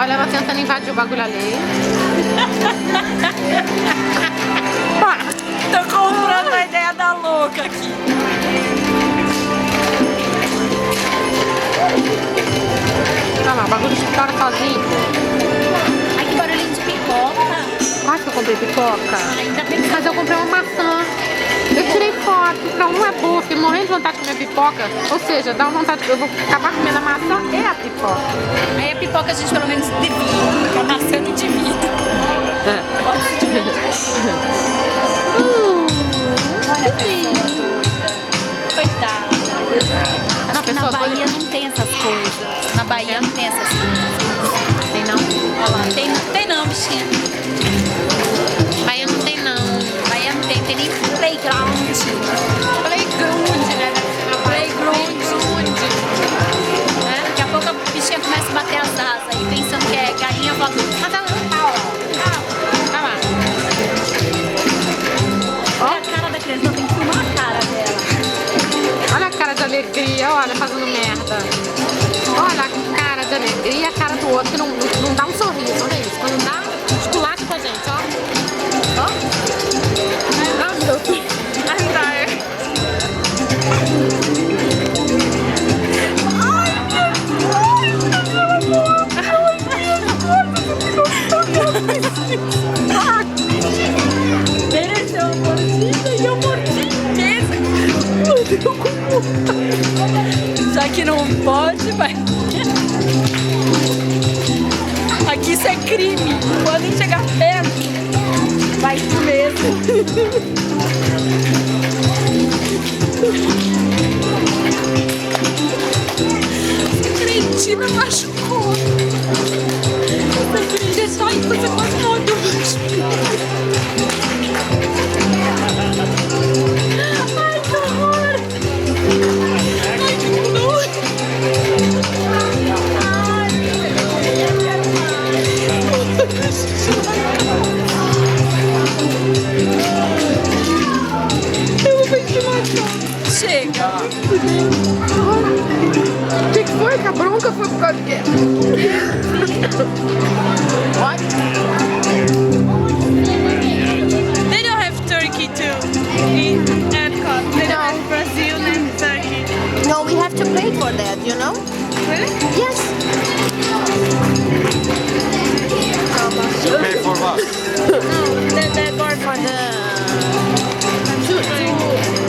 Olha ela tentando invadir o bagulho ali. Tô comprando a ideia da louca aqui. Olha lá, o bagulho estoura sozinho. Ai, que barulhinho de pipoca. Quase que eu comprei pipoca. Ainda bem que Mas eu comprei uma maçã. Eu tirei foto, pra um é boa, fiquei morrendo de vontade de comer pipoca. Ou seja, dá uma vontade, eu vou acabar comendo a maçã e a pipoca. aí a pipoca a gente pelo menos divide, porque a maçã não divide. Olha, coitada. Não, pessoa, Na Bahia não tem essas coisas. Na Bahia não tem essas coisas. tem não? Olha lá, tem não, bichinha. Bahia não tem não. Bahia não tem nem playground. Playground, né? Playground. Daqui a pouco a bichinha começa a bater as asas aí, pensando que é galinha voadora. Mas ela não tá, ó. Olha lá. Olha a cara da criança, não tem que filmar a cara dela. Olha a cara de alegria, olha, fazendo merda. Olha a cara de alegria e a cara do outro que não dá um sorriso, olha isso. Quando dá, esculacha com a gente, ó. Ó. Ah, meu Deus. Ai, tá, é. Mereceu uma mordida e eu mordi mesmo. Mordeu com já que não pode, vai. Aqui isso é crime. Quando chegar perto, vai tu mesmo. Essa cretina machucou. Essa cretina só aí você quase morreu. Ai, que horror! Ai, que nojo! Eu vou te matar. Chega! O que foi? Que a bronca foi por causa de quê? What? They don't have turkey too in Epcot. They don't have Brazil and turkey. No, we have to pay for that, you know? Really? Yes. Pay for what? The government. For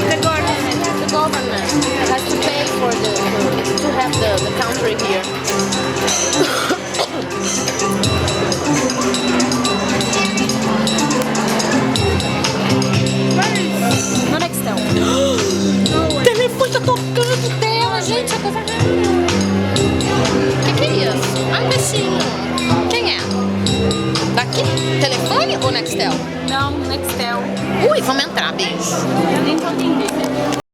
The government. the government has to pay for to have the country here. No Nextel. O telefone tá tocando dela, gente. A coisa rara. Que é isso? Ai, bichinho. Quem é? Daqui? Telefone ou Nextel? Não, Nextel. Ui, vamos entrar, beijo. Eu nem tô entendendo.